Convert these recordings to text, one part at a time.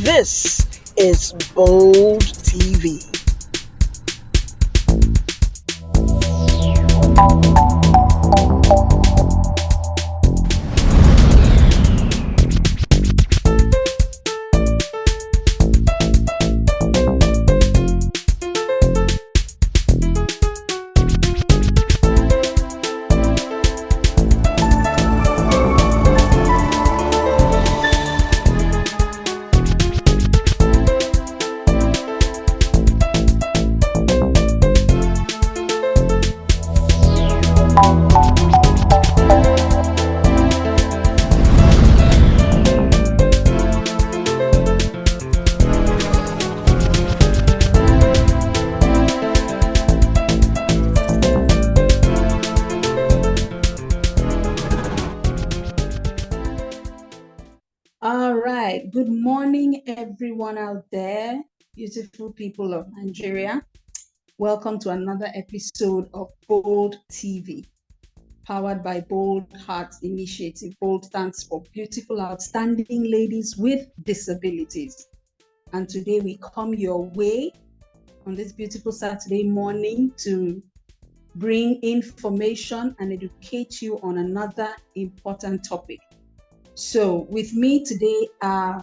This is Bold TV. All right. Good morning, everyone out there, beautiful people of Nigeria. Welcome to another episode of Bold TV, powered by Bold Hearts Initiative. Bold stands for Beautiful, Outstanding Ladies with Disabilities. And today we come your way on this beautiful Saturday morning to bring information and educate you on another important topic. So with me today are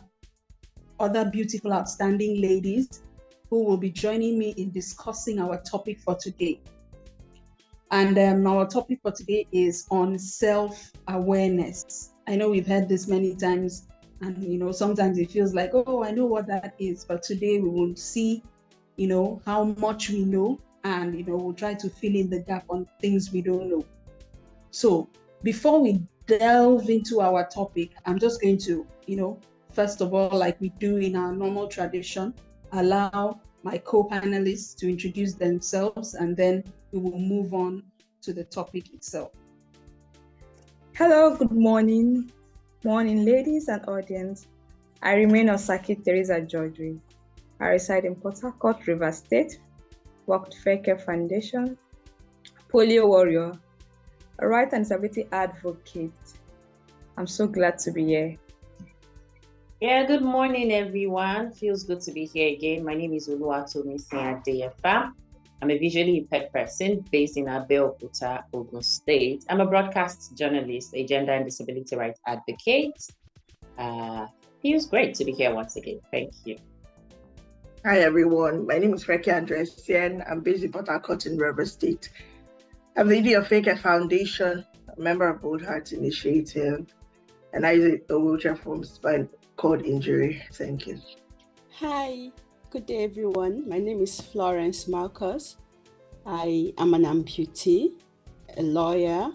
other beautiful, outstanding ladies who will be joining me in discussing our topic for today. And our topic for today is on self-awareness. I know we've heard this many times, and sometimes it feels like, oh, I know what that is. But today we will see, how much we know, and we'll try to fill in the gap on things we don't know. So before we delve into our topic, I'm just going to, first of all, like we do in our normal tradition, allow my co-panelists to introduce themselves, and then we will move on to the topic itself. Hello, good morning. Morning, ladies and audience. I remain Osaki Teresa Georgie. I reside in Port Harcourt, Rivers State, worked Fair Care Foundation, polio warrior, a right and disability advocate. I'm so glad to be here. Yeah, good morning, everyone. Feels good to be here again. My name is Oluwatomi Adeyefa. I'm a visually impaired person based in Abeokuta, Ogun State. I'm a broadcast journalist, a gender and disability rights advocate. Feels great to be here once again. Thank you. Hi, everyone. My name is Freki Andresian. I'm based in Port Harcourt in Rivers State. I'm the leader of Fair Care Foundation, a member of Bold Hearts Initiative, and I use a wheelchair from spinal cord injury. Thank you. Hi, good day, everyone. My name is Florence Marcus. I am an amputee, a lawyer,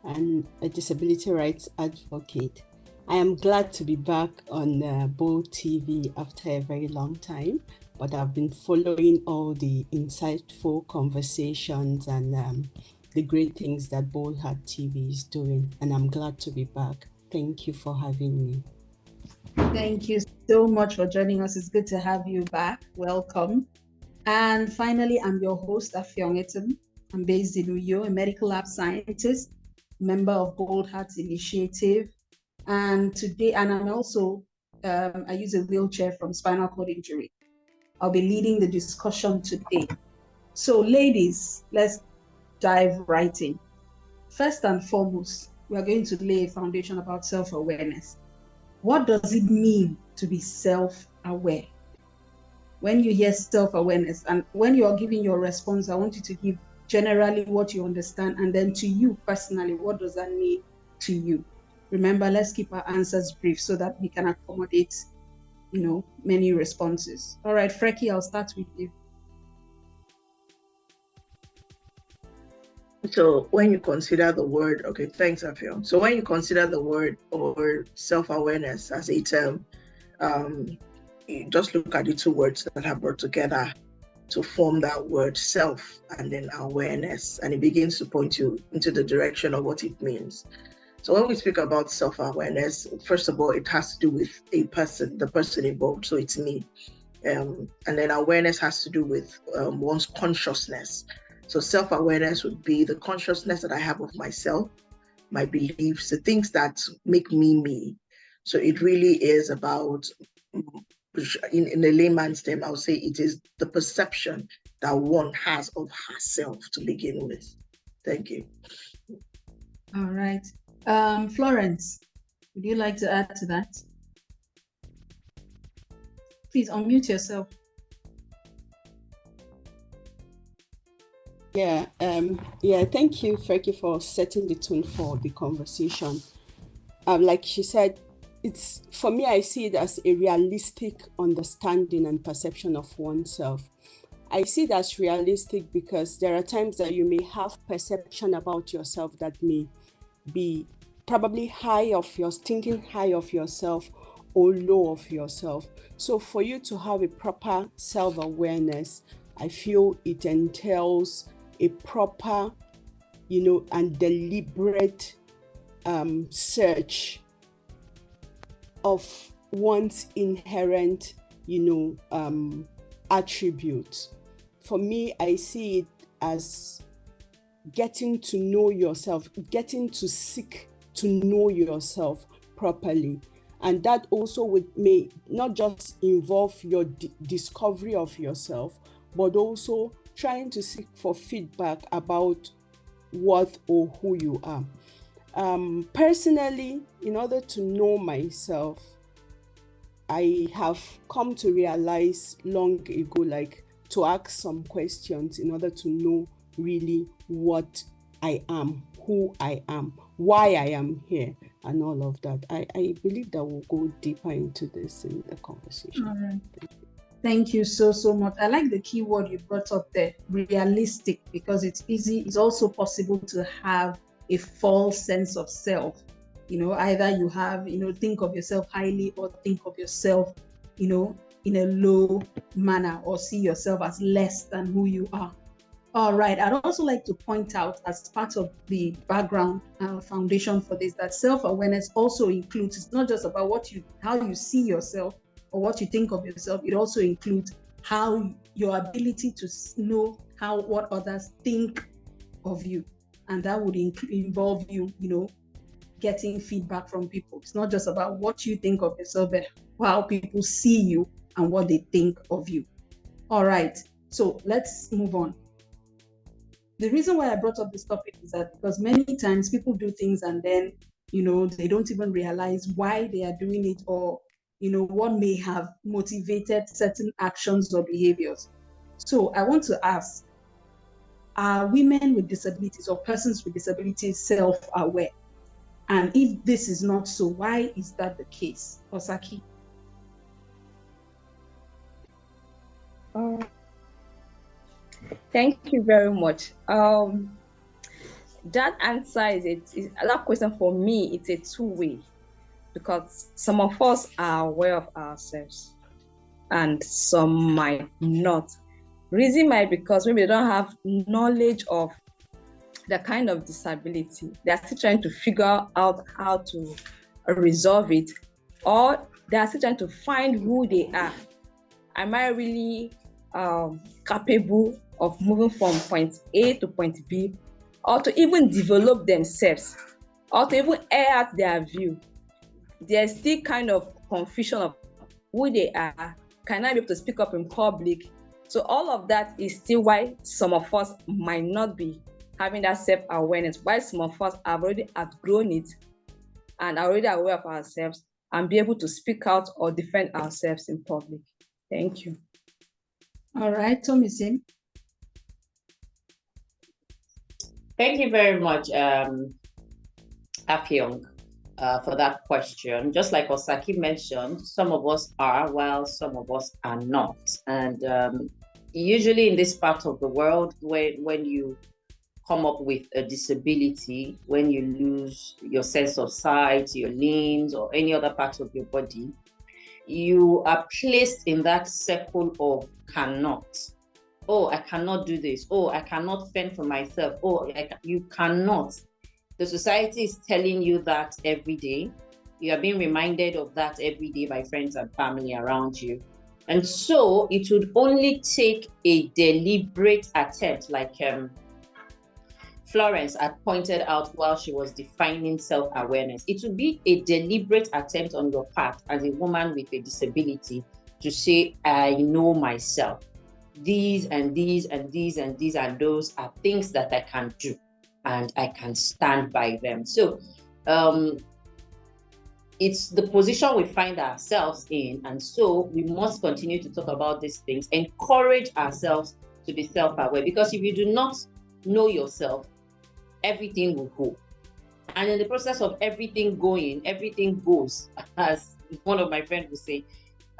and a disability rights advocate. I am glad to be back on Bold TV after a very long time, but I've been following all the insightful conversations and the great things that Bold Heart TV is doing, and I'm glad to be back. Thank you for having me. Thank you so much for joining us. It's good to have you back. Welcome. And finally, I'm your host, Afyong Etim. I'm based in Uyo, a medical lab scientist, member of Bold Hearts Initiative. And I'm also, I use a wheelchair from spinal cord injury. I'll be leading the discussion today. So ladies, let's dive right in. First and foremost, we are going to lay a foundation about self-awareness. What does it mean to be self-aware? When you hear self-awareness, and when you are giving your response, I want you to give generally what you understand, and then to you personally, what does that mean to you? Remember, let's keep our answers brief so that we can accommodate, many responses. All right, Freki, I'll start with you. So when you consider the word, okay, thanks, Afio. So when you consider the word or self-awareness as a term, you just look at the two words that are brought together to form that word self and then awareness, and it begins to point you into the direction of what it means. So when we speak about self-awareness, first of all, it has to do with a person, the person involved, so it's me. And then awareness has to do with one's consciousness. So self-awareness would be the consciousness that I have of myself, my beliefs, the things that make me me. So it really is about in a layman's term, I would say it is the perception that one has of herself to begin with. Thank you. All right. Florence, would you like to add to that? Please unmute yourself. Yeah, thank you, Freki, for setting the tone for the conversation. Like she said, it's, for me, I see it as a realistic understanding and perception of oneself. I see it as realistic because there are times that you may have perception about yourself that may be probably thinking high of yourself or low of yourself. So for you to have a proper self-awareness, I feel it entails a proper, and deliberate search of one's inherent, attributes. For me, I see it as getting to know yourself, getting to seek to know yourself properly. And that also may not just involve your discovery of yourself, but also trying to seek for feedback about what or who you are. Personally, in order to know myself, I have come to realize long ago, like, to ask some questions in order to know really what I am, who I am, why I am here, and all of that. I believe that we'll go deeper into this in the conversation. All right. Thank you so much. I like the key word you brought up there, realistic, because it's also possible to have a false sense of self. Either you have, think of yourself highly or think of yourself, in a low manner, or see yourself as less than who you are. All right. I'd also like to point out, as part of the background foundation for this, that self-awareness also includes, it's not just about how you see yourself or what you think of yourself. It also includes how your ability to know what others think of you. And that would involve you, getting feedback from people. It's not just about what you think of yourself, but how people see you and what they think of you. All right. So let's move on. The reason why I brought up this topic is that because many times people do things and then, they don't even realize why they are doing it, or, what may have motivated certain actions or behaviors. So I want to ask, are women with disabilities or persons with disabilities self-aware? And if this is not so, why is that the case? Osaki? Thank you very much. That answer that question for me, it's a two-way, because some of us are aware of ourselves and some might not. Reason might be because maybe they don't have knowledge of the kind of disability. They're still trying to figure out how to resolve it, or they're still trying to find who they are. Am I really capable of moving from point A to point B, or to even develop themselves, or to even air out their view? There's still kind of confusion of who they are. Can I be able to speak up in public? So all of that is still why some of us might not be having that self-awareness, why some of us have already outgrown it and are already aware of ourselves and be able to speak out or defend ourselves in public. Thank you. All right, Tomisin. Thank you very much, Afyong, for that question. Just like Osaki mentioned, some of us are, while some of us are not. And usually in this part of the world, when you come up with a disability, when you lose your sense of sight, your limbs, or any other part of your body, you are placed in that circle of cannot. Oh, I cannot do this. Oh, I cannot fend for myself. Oh, you cannot. The society is telling you that every day. You are being reminded of that every day by friends and family around you. And so it would only take a deliberate attempt, like Florence had pointed out while she was defining self-awareness. It would be a deliberate attempt on your part as a woman with a disability to say, I know myself. These and these and these and these and those are things that I can do, and I can stand by them. So it's the position we find ourselves in, and so we must continue to talk about these things, encourage ourselves to be self-aware, because if you do not know yourself, everything will go. And in the process of everything going, everything goes, as one of my friends would say.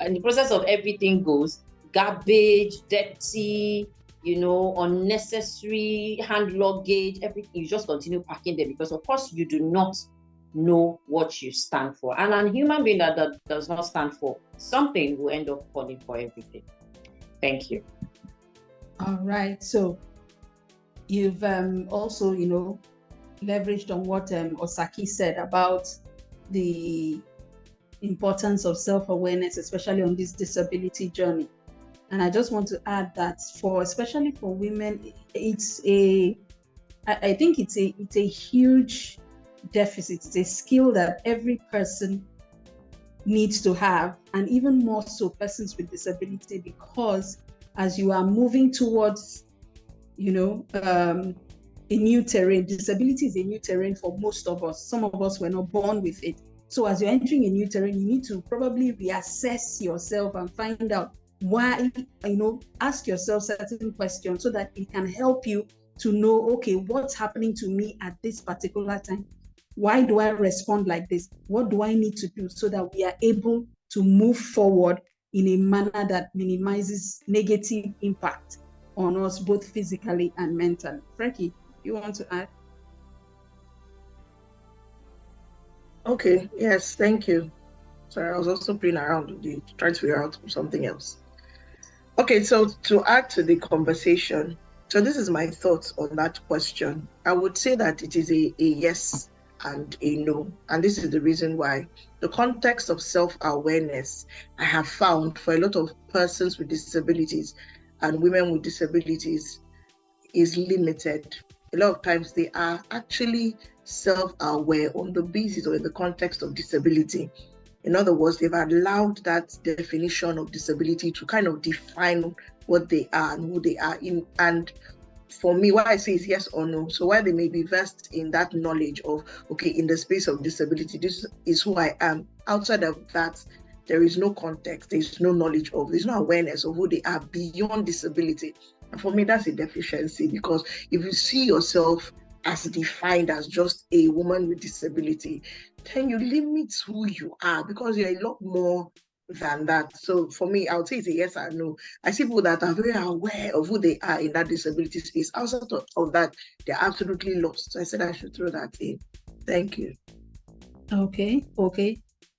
In the process of everything goes, garbage, dirty, unnecessary hand luggage, everything, you just continue packing them, because of course you do not know what you stand for. And a human being that does not stand for something will end up falling for everything. Thank you. All right. So you've also, leveraged on what Osaki said about the importance of self-awareness, especially on this disability journey. And I just want to add that especially for women, I think it's a huge deficit. It's a skill that every person needs to have, and even more so persons with disability, because as you are moving towards, a new terrain, disability is a new terrain for most of us. Some of us were not born with it. So as you're entering a new terrain, you need to probably reassess yourself and find out why, ask yourself certain questions so that it can help you to know, okay, what's happening to me at this particular time? Why do I respond like this? What do I need to do so that we are able to move forward in a manner that minimizes negative impact on us, both physically and mentally? Frankie, you want to add? Okay, yes, thank you. Sorry, I was also playing around with it, trying to figure out something else. Okay, so to add to the conversation, so this is my thoughts on that question. I would say that it is a yes and a no. And this is the reason why. The context of self-awareness, I have found for a lot of persons with disabilities and women with disabilities, is limited. A lot of times they are actually self-aware on the basis or in the context of disability. In other words, they've allowed that definition of disability to kind of define what they are and who they are in. And for me, what I say is yes or no. So while they may be versed in that knowledge of, okay, in the space of disability, this is who I am. Outside of that, there is no context, there's no knowledge of, there's no awareness of who they are beyond disability. And for me, that's a deficiency, because if you see yourself as defined as just a woman with disability, then you limit who you are, because you're a lot more than that. So for me, I would say it's a yes or no. I see people that are very aware of who they are in that disability space. Outside of that, they're absolutely lost. So I said I should throw that in. Thank you. Okay.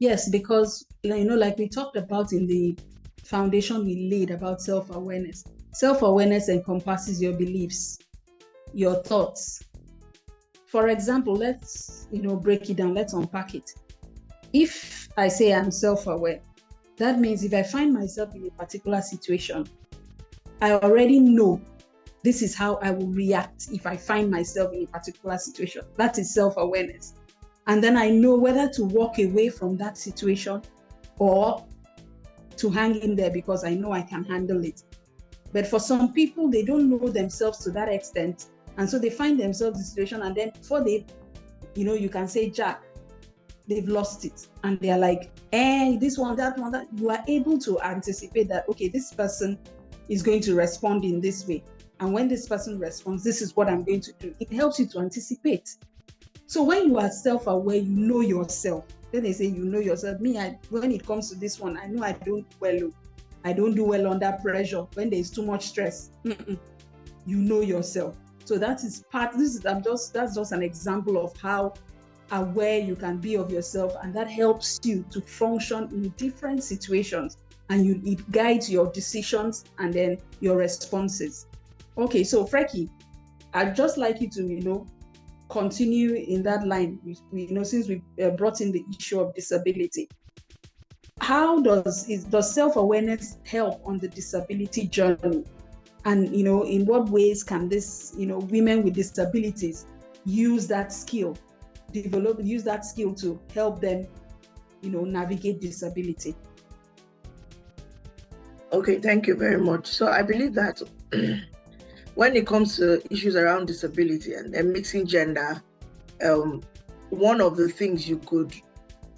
Yes, because, like we talked about in the foundation we laid about self-awareness. Self-awareness encompasses your beliefs, your thoughts. For example, let's, break it down. Let's unpack it. If I say I'm self-aware, that means if I find myself in a particular situation, I already know this is how I will react if I find myself in a particular situation. That is self-awareness. And then I know whether to walk away from that situation or to hang in there, because I know I can handle it. But for some people, they don't know themselves to that extent. And so they find themselves in a situation, and then before they, you can say, Jack, they've lost it. And they're like, this one, that one, that. You are able to anticipate that, okay, this person is going to respond in this way. And when this person responds, this is what I'm going to do. It helps you to anticipate. So when you are self-aware, you know yourself. Then they say, you know yourself. Me, when it comes to this one, I know I don't do well under pressure when there's too much stress. You know yourself. So that is that's just an example of how aware you can be of yourself, and that helps you to function in different situations, and it guides your decisions and then your responses. Okay, so Frankie, I'd just like you to continue in that line. Since we brought in the issue of disability, how does self-awareness help on the disability journey? And in what ways can this women with disabilities use that skill to help them navigate disability? Okay, thank you very much. So I believe that when it comes to issues around disability and mixing gender, one of the things you could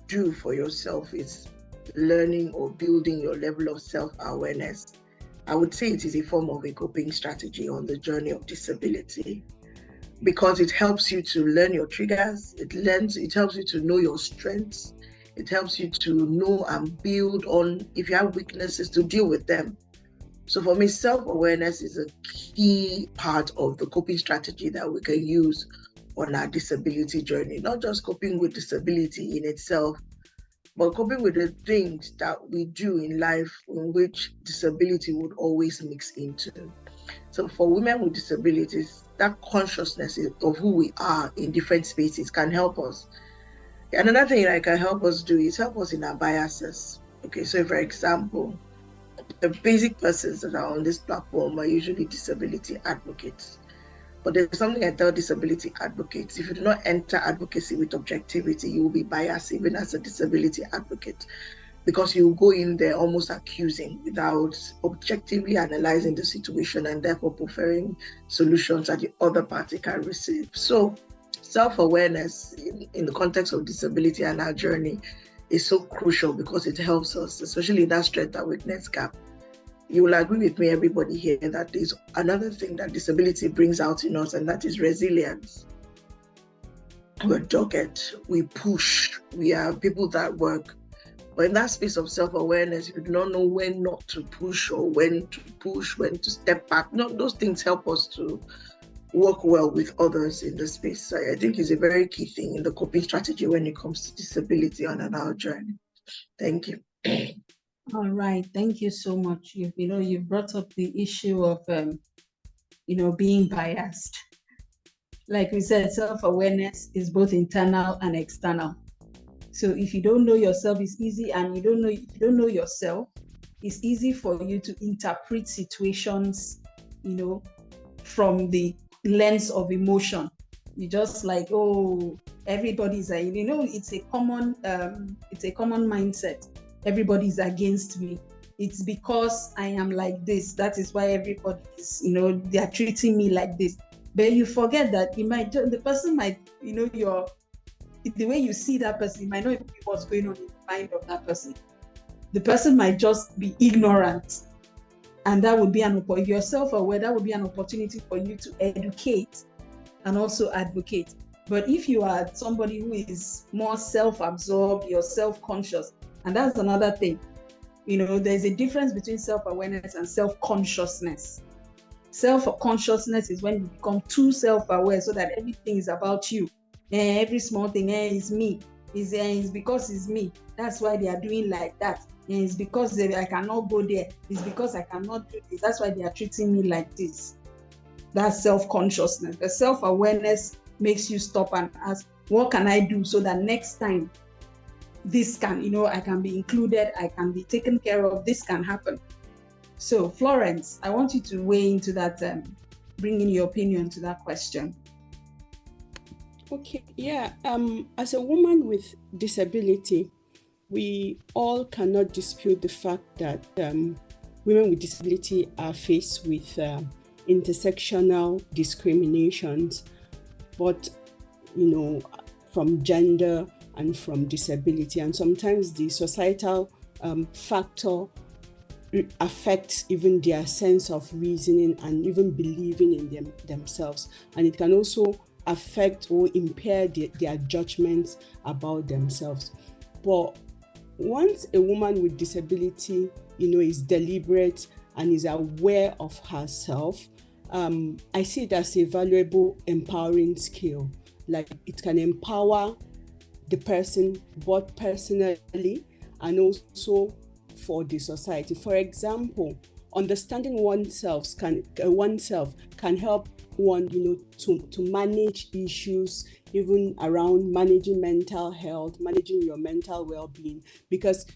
do for yourself is learning or building your level of self-awareness. I would say it is a form of a coping strategy on the journey of disability, because it helps you to learn your triggers, it helps you to know your strengths, it helps you to know and build on, if you have weaknesses, to deal with them. So for me, self-awareness is a key part of the coping strategy that we can use on our disability journey. Not just coping with disability in itself, but coping with the things that we do in life in which disability would always mix into. So for women with disabilities, that consciousness of who we are in different spaces can help us. Another thing that can help us do is help us in our biases. Okay, so for example, the basic persons that are on this platform are usually disability advocates. But there's something I tell disability advocates: if you do not enter advocacy with objectivity, you will be biased even as a disability advocate, because you go in there almost accusing without objectively analyzing the situation and therefore preferring solutions that the other party can receive. So self-awareness in the context of disability and our journey is so crucial, because it helps us, especially in that strength and weakness gap. You will agree with me, everybody here, that there's another thing that disability brings out in us, and that is resilience. We're dogged, we push, we are people that work. But in that space of self-awareness, you do not know when not to push or when to push, when to step back. No, those things help us to work well with others in the space. So I think it's a very key thing in the coping strategy when it comes to disability on our journey. Thank you. All right, thank you so much. You brought up the issue of being biased. Like we said, self-awareness is both internal and external. So if you don't know yourself, it's easy, and if you don't know yourself, it's easy for you to interpret situations, from the lens of emotion. You just like, oh, everybody's it's a common mindset. Everybody's against me. It's because I am like this. That is why everybody is, they are treating me like this. But you forget that the person might, the way you see that person, you might not even be what's going on in the mind of that person. The person might just be ignorant. And that would be if you're self-aware, that would be an opportunity for you to educate and also advocate. But if you are somebody who is more self-absorbed, you're self-conscious, and that's another thing. There's a difference between self-awareness and self-consciousness. Self-consciousness is when you become too self-aware, so that everything is about you. Every small thing is me. It's because it's me. That's why they are doing like that. It's because I cannot go there. It's because I cannot do this. That's why they are treating me like this. That's self-consciousness. The self-awareness makes you stop and ask, what can I do so that next time this can, I can be included, I can be taken care of, this can happen. So Florence, I want you to weigh into that, bring in your opinion to that question. Okay, yeah. As a woman with disability, we all cannot dispute the fact that women with disability are faced with intersectional discriminations, but from gender and from disability, and sometimes the societal factor affects even their sense of reasoning and even believing in themselves, and it can also affect or impair their judgments about themselves. But once a woman with disability, is deliberate and is aware of herself, I see it as a valuable, empowering skill. Like, it can empower the person both personally and also for the society. For example, understanding oneself can help one, to manage issues, even around managing mental health, managing your mental well-being, because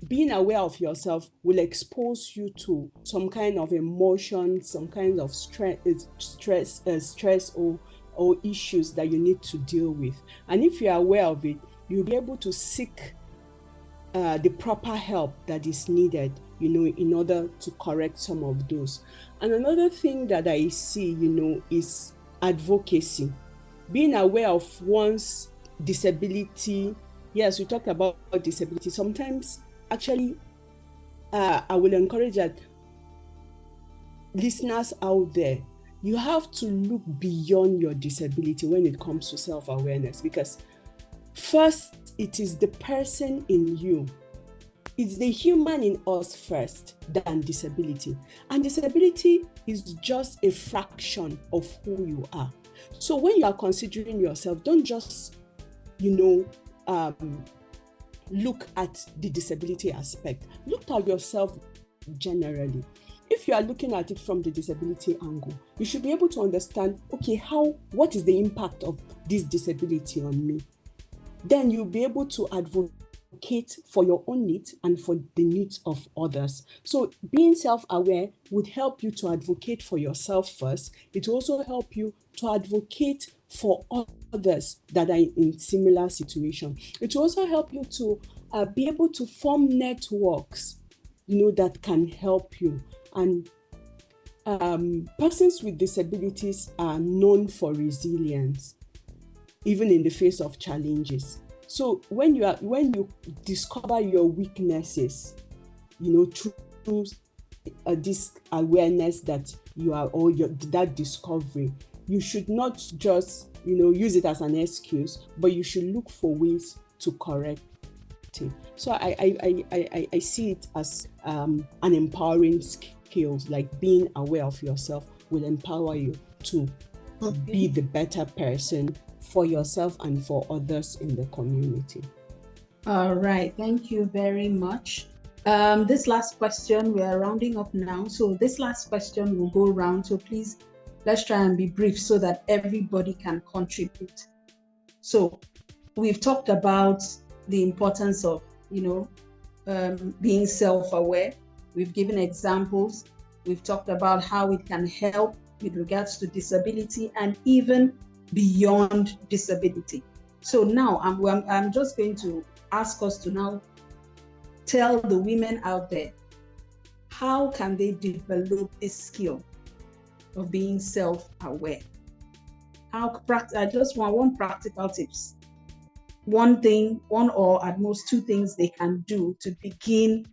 being aware of yourself will expose you to some kind of emotion, some kind of stress or issues that you need to deal with. And if you're aware of it, you'll be able to seek the proper help that is needed, in order to correct some of those. And another thing that I see, is advocacy. Being aware of one's disability. Yes, we talked about disability. Sometimes, actually, I will encourage that listeners out there, you have to look beyond your disability when it comes to self-awareness, because first, it is the person in you. It's the human in us first than disability. And disability is just a fraction of who you are. So when you are considering yourself, don't just, look at the disability aspect. Look at yourself generally. If you are looking at it from the disability angle, you should be able to understand, okay, what is the impact of this disability on me? Then you'll be able to advocate for your own needs and for the needs of others. So being self-aware would help you to advocate for yourself first. It will also help you to advocate for others that are in similar situation. It will also help you to be able to form networks, that can help you. And persons with disabilities are known for resilience, even in the face of challenges. So when you discover your weaknesses, through this awareness that you are, or that discovery, you should not just use it as an excuse, but you should look for ways to correct it. So I see it as an empowering skill. Like being aware of yourself will empower you to be the better person for yourself and for others in the community. All right, thank you very much. This last question, we are rounding up now. So this last question will go around. So please, let's try and be brief so that everybody can contribute. So we've talked about the importance of, being self-aware. We've given examples. We've talked about how it can help with regards to disability and even beyond disability. So now I'm just going to ask us to now tell the women out there, how can they develop this skill of being self-aware? I just want one practical tips. One or at most two things they can do to begin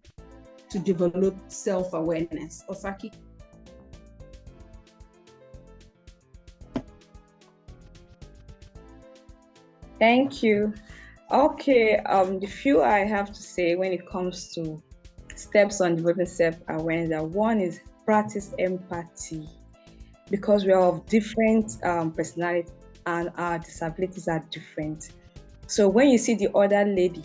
to develop self-awareness. Osaki? Thank you. Okay, the few I have to say when it comes to steps on developing self-awareness, that one is practice empathy, because we are of different personalities and our disabilities are different. So when you see the other lady,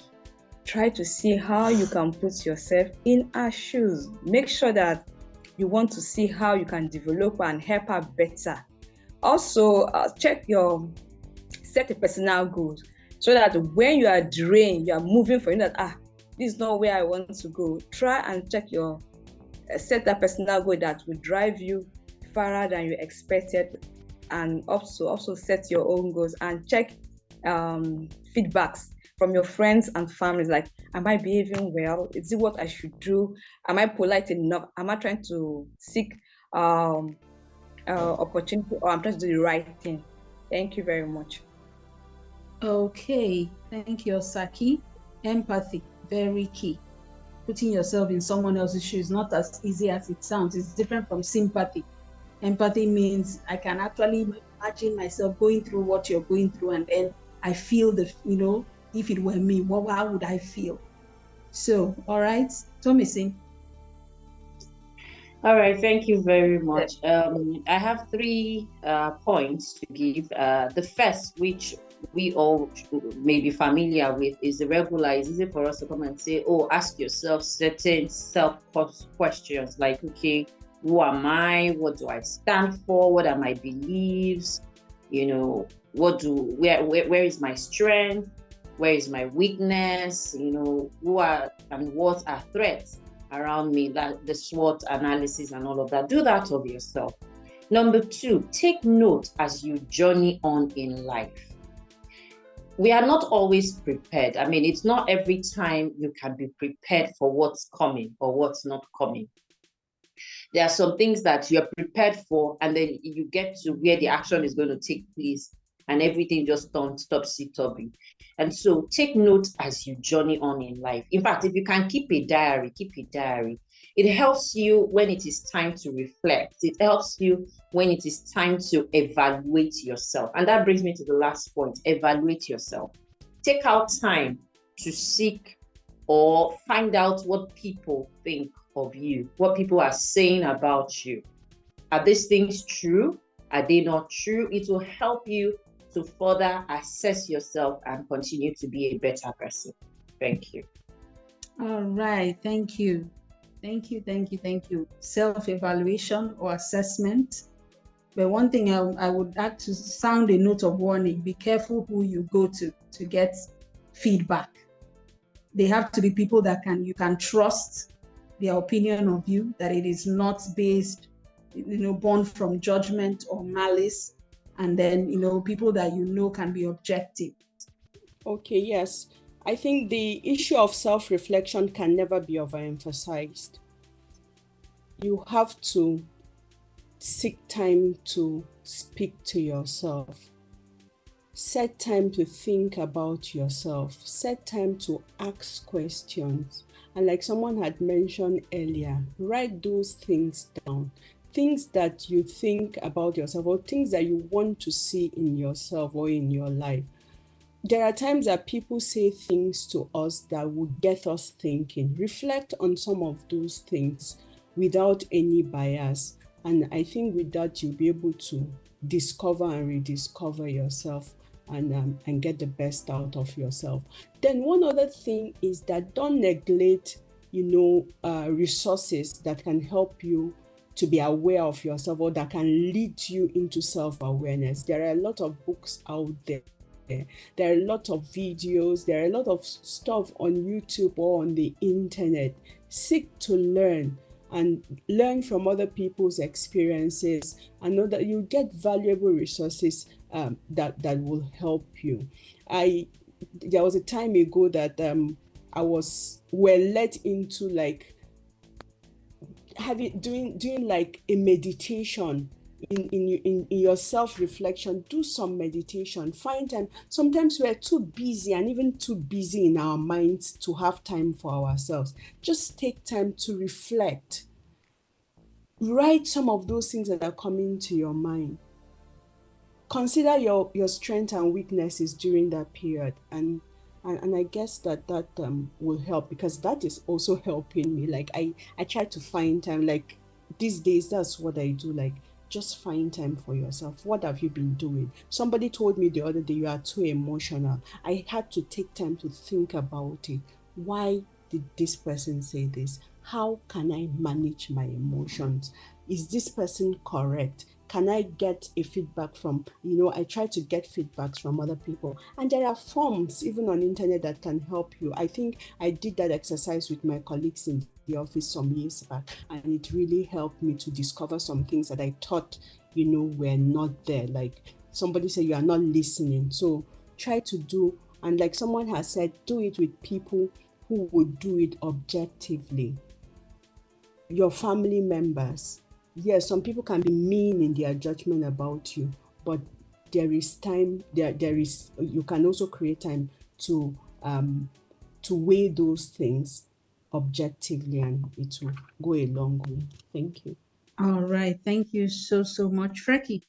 try to see how you can put yourself in her shoes. Make sure that you want to see how you can develop and help her better. Also, set a personal goals, so that when you are drained, you are moving for that, this is not where I want to go. Try and set that personal goal that will drive you farther than you expected, and also set your own goals and check feedbacks from your friends and families, like, am I behaving well? Is it what I should do? Am I polite enough? Am I trying to seek opportunity, or I'm trying to do the right thing? Thank you very much. Okay, thank you, Osaki. Empathy, very key. Putting yourself in someone else's shoes is not as easy as it sounds. It's different from sympathy. Empathy means I can actually imagine myself going through what you're going through, and then I feel if it were me, how would I feel? So, all right, Tomisin. All right, thank you very much. I have 3 points to give. The first, which we all may be familiar with, is the regular. It's easy for us to come and say, ask yourself certain self-questions like, okay, who am I? What do I stand for? What are my beliefs? Where is my strength? Where is my weakness? Who are and what are threats around me? That the SWOT analysis and all of that. Do that of yourself. Number 2, take note as you journey on in life. we are not always prepared. I mean, it's not every time you can be prepared for what's coming or what's not coming. There are some things that you're prepared for, and then you get to where the action is going to take place, and everything just stops topsy-turvy. And so take note as you journey on in life. In fact, if you can keep a diary, keep a diary. It helps you when it is time to reflect. It helps you when it is time to evaluate yourself. And that brings me to the last point, evaluate yourself. Take out time to seek or find out what people think of you, what people are saying about you. Are these things true? Are they not true? It will help you to further assess yourself and continue to be a better person. Thank you. All right. Thank you. Thank you. Self-evaluation or assessment. But one thing I would like to sound a note of warning: be careful who you go to get feedback. They have to be people that you can trust their opinion of you, that it is not based, born from judgment or malice, and then, people that can be objective. Okay, yes. I think the issue of self-reflection can never be overemphasized. You have to seek time to speak to yourself. Set time to think about yourself. Set time to ask questions. And like someone had mentioned earlier, write those things down. Things that you think about yourself, or things that you want to see in yourself or in your life. There are times that people say things to us that would get us thinking. Reflect on some of those things without any bias. And I think with that, you'll be able to discover and rediscover yourself and get the best out of yourself. Then one other thing is that don't neglect, resources that can help you to be aware of yourself, or that can lead you into self-awareness. There are a lot of books out there. There are a lot of videos. There are a lot of stuff on YouTube or on the internet. Seek to learn and learn from other people's experiences, and know that you get valuable resources that will help you. There was a time ago that we're led into doing like a meditation. In your self-reflection, do some meditation, find time. Sometimes we're too busy, and even too busy in our minds to have time for ourselves. Just take time to reflect. Write some of those things that are coming to your mind. Consider your strengths and weaknesses during that period, and I guess that will help, because that is also helping me. Like I try to find time. Like these days, that's what I do. Like, just find time for yourself. What have you been doing? Somebody told me the other day, you are too emotional. I had to take time to think about it. Why did this person say this? How can I manage my emotions? Is this person correct? Can I get a feedback from, I try to get feedbacks from other people. And there are forms, even on internet, that can help you. I think I did that exercise with my colleagues in the office some years back, and it really helped me to discover some things that I thought, were not there. Like somebody said, you are not listening. So try to do, and like someone has said, do it with people who would do it objectively. Your family members. Yes, some people can be mean in their judgment about you, but there is time, you can also create time to weigh those things objectively, and it will go a long way. Thank you. All right. Thank you so much, Freki.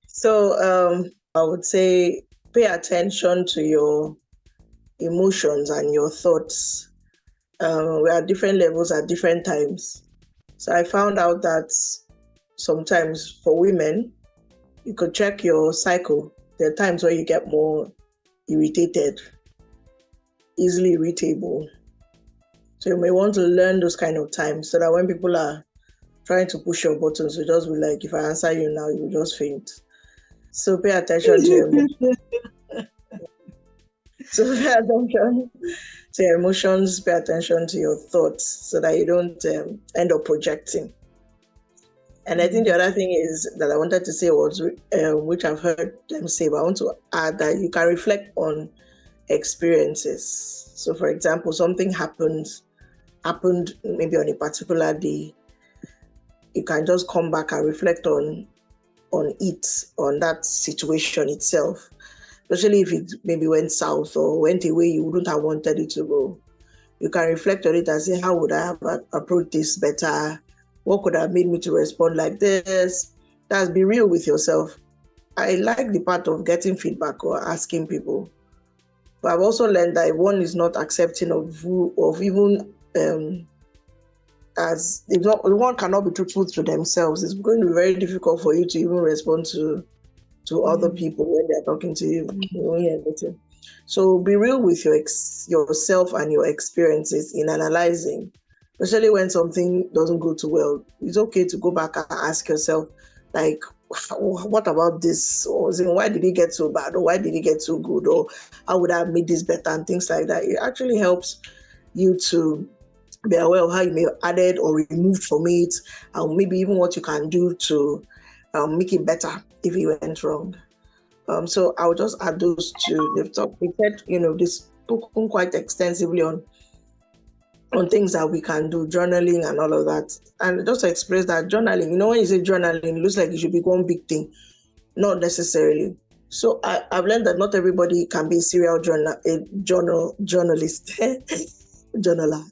So I would say pay attention to your emotions and your thoughts. We're at different levels at different times. So I found out that sometimes for women, you could check your cycle. There are times where you get more irritated, easily irritable. So you may want to learn those kind of times, so that when people are trying to push your buttons, you just be like, if I answer you now, you will just faint. So pay attention to your emotions. So pay attention to your emotions, pay attention to your thoughts, so that you don't end up projecting. And I think the other thing is that I wanted to say was, which I've heard them say, but I want to add that you can reflect on experiences. So, for example, something happened maybe on a particular day. You can just come back and reflect on that situation itself, especially if it maybe went south or went away you wouldn't have wanted it to go. You can reflect on it and say, how would I have approached this better? What could have made me to respond like this? That's be real with yourself. I like the part of getting feedback or asking people. But I've also learned that if one is not accepting of even as if one cannot be truthful to themselves, it's going to be very difficult for you to even respond to other people when they're talking to you. So be real with yourself and your experiences in analyzing, especially when something doesn't go too well. It's okay to go back and ask yourself, like, what about this? Or why did it get so bad? Or why did it get so good? Or how would I have made this better? And things like that. It actually helps you to be aware of how you may have added or removed from it, and maybe even what you can do to make it better if it went wrong. So I'll just add those two. They've said, they've spoken quite extensively on things that we can do, journaling and all of that. And just to express that journaling, when you say journaling, it looks like it should be one big thing. Not necessarily. So I've learned that not everybody can be a serial journalist. Journaler.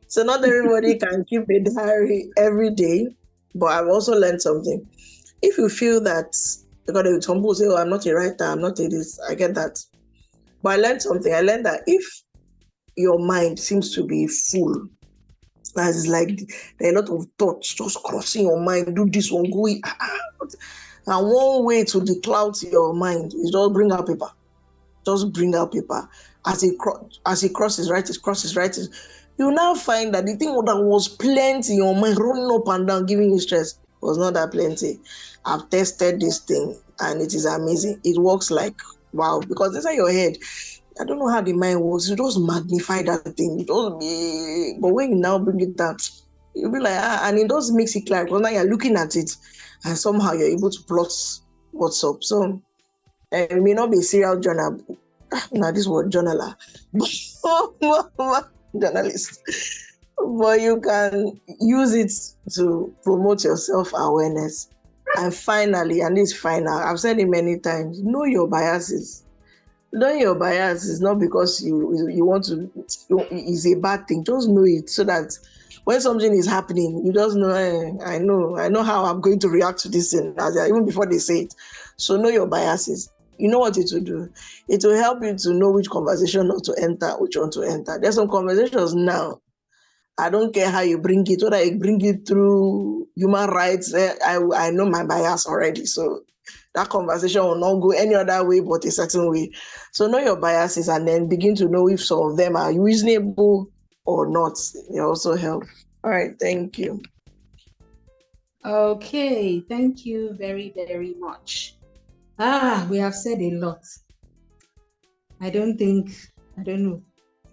So not everybody can keep a diary every day. But I've also learned something. If you feel that, because some people say, I'm not a writer, I'm not a this, I get that. But I learned something. I learned that if your mind seems to be full, as like there are a lot of thoughts just crossing your mind, do this one, go in. And one way to decloud your mind is just bring out paper. Just bring out paper. As it crosses, write it. You now find that the thing that was plenty in your mind, running up and down, giving you stress, was not that plenty. I've tested this thing and it is amazing. It works like wow, because inside your head, I don't know how the mind works. You just magnify that thing. But when you now bring it down, you'll be like, and it does makes it clear because now you're looking at it and somehow you're able to plot what's up. So it may not be a serial journal. Now this word journaler, journalist. But you can use it to promote your self-awareness. And finally, and this final, I've said it many times, know your biases. Knowing your bias is not because you want to, it's a bad thing. Just know it so that when something is happening, you just know, I know how I'm going to react to this thing, even before they say it. So know your biases. You know what it will do. It will help you to know which conversation not to enter, which one to enter. There's some conversations now. I don't care how you bring it, whether you bring it through human rights. I know my bias already. So that conversation will not go any other way but a certain way. So know your biases and then begin to know if some of them are reasonable or not. They also help. All right, thank you. Okay, thank you very, very much. We have said a lot. I don't know.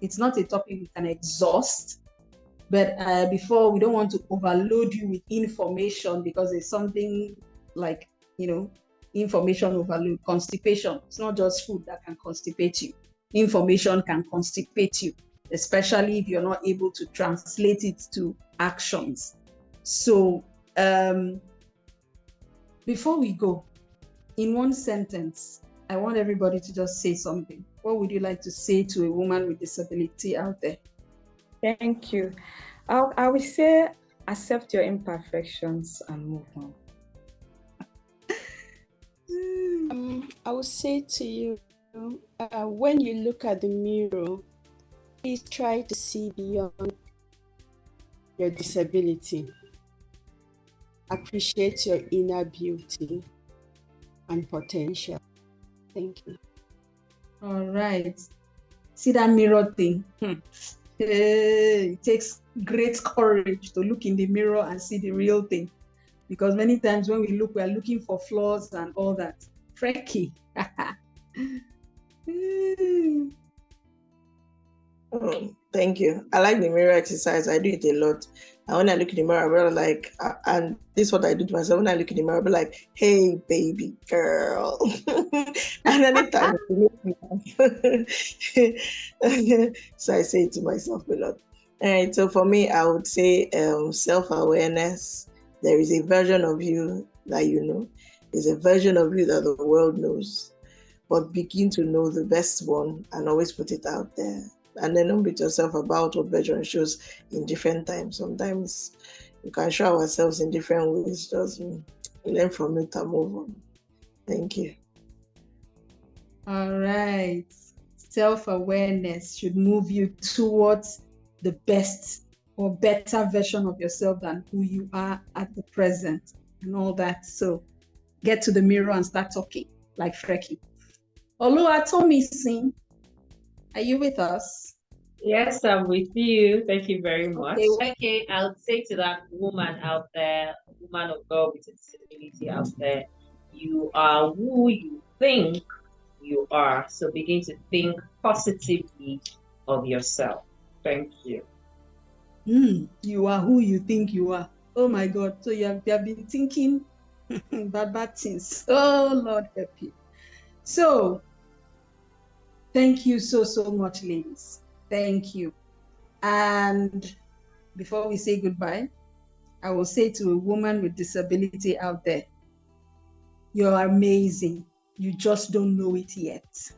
It's not a topic we can exhaust. But before, we don't want to overload you with information because it's something like, information overload, constipation. It's not just food that can constipate you. Information can constipate you, especially if you're not able to translate it to actions. So before we go, in one sentence, I want everybody to just say something. What would you like to say to a woman with disability out there? Thank you. I will say, accept your imperfections and move on. I would say to you, when you look at the mirror, please try to see beyond your disability. Appreciate your inner beauty and potential. Thank you. All right. See that mirror thing? It takes great courage to look in the mirror and see the real thing. Because many times when we look, we are looking for flaws and all that. Freaky. Thank you. I like the mirror exercise. I do it a lot. And when I look in the mirror, I'll be like, and this is what I do to myself. When I look in the mirror, I'll be like, hey, baby girl. And anytime it makes me laugh. So I say it to myself a lot. All right. So for me, I would say self-awareness. There is a version of you that you know. There's a version of you that the world knows. But begin to know the best one and always put it out there. And then don't beat yourself about what version shows in different times. Sometimes we can show ourselves in different ways. Just learn from it and move on. Thank you. All right. Self-awareness should move you towards the best or better version of yourself than who you are at the present and all that. So get to the mirror and start talking like Frecky. Oluwatomisin, are you with us? Yes, I'm with you. Thank you very much. Okay. Okay, I would say to that woman out there, woman or girl with a disability out there, you are who you think you are. So begin to think positively of yourself. Thank you. You are who you think you are. Oh my God. So you have been thinking bad things. Oh Lord help you. So thank you so much, ladies. Thank you. And before we say goodbye, I will say to a woman with disability out there, you're amazing. You just don't know it yet.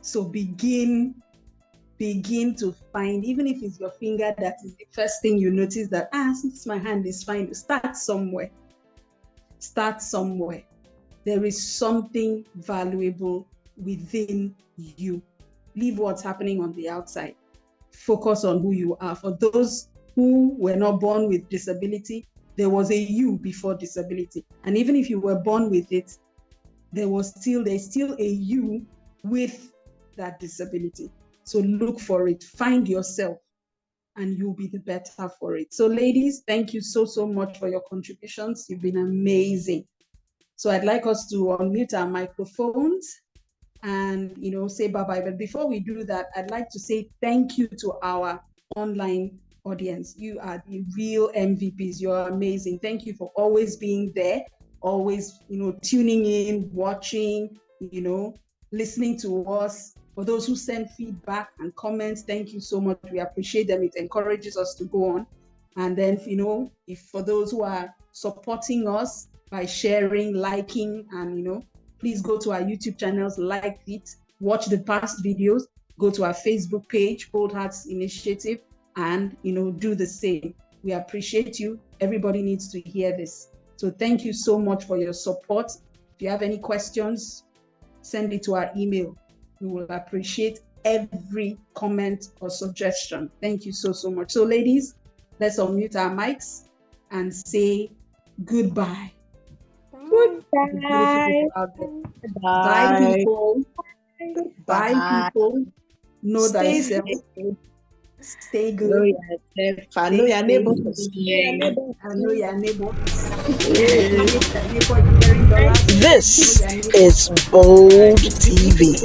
So begin to find, even if it's your finger that is the first thing you notice that, since my hand is fine, start somewhere. Start somewhere. There is something valuable within you. Leave what's happening on the outside. Focus on who you are. For those who were not born with disability, there was a you before disability. And even if you were born with it, there's still a you with that disability. So look for it, find yourself, and you'll be the better for it. So ladies, thank you so much for your contributions. You've been amazing. So I'd like us to unmute our microphones and say bye-bye. But before we do that, I'd like to say thank you to our online audience. You are the real MVPs. You're amazing. Thank you for always being there, always tuning in, watching, listening to us. For those who send feedback and comments, thank you so much. We appreciate them. It encourages us to go on. And then, if for those who are supporting us by sharing, liking, and, please go to our YouTube channels, like it, watch the past videos, go to our Facebook page, Bold Hearts Initiative, and, do the same. We appreciate you. Everybody needs to hear this. So thank you so much for your support. If you have any questions, send it to our email. We will appreciate every comment or suggestion. Thank you so much. So ladies, let's unmute our mics and say goodbye. Goodbye. Bye, people. Bye, people. Know thyself. Stay good. Know yourself. I know your neighbor. I know your neighbor. This is Bold TV.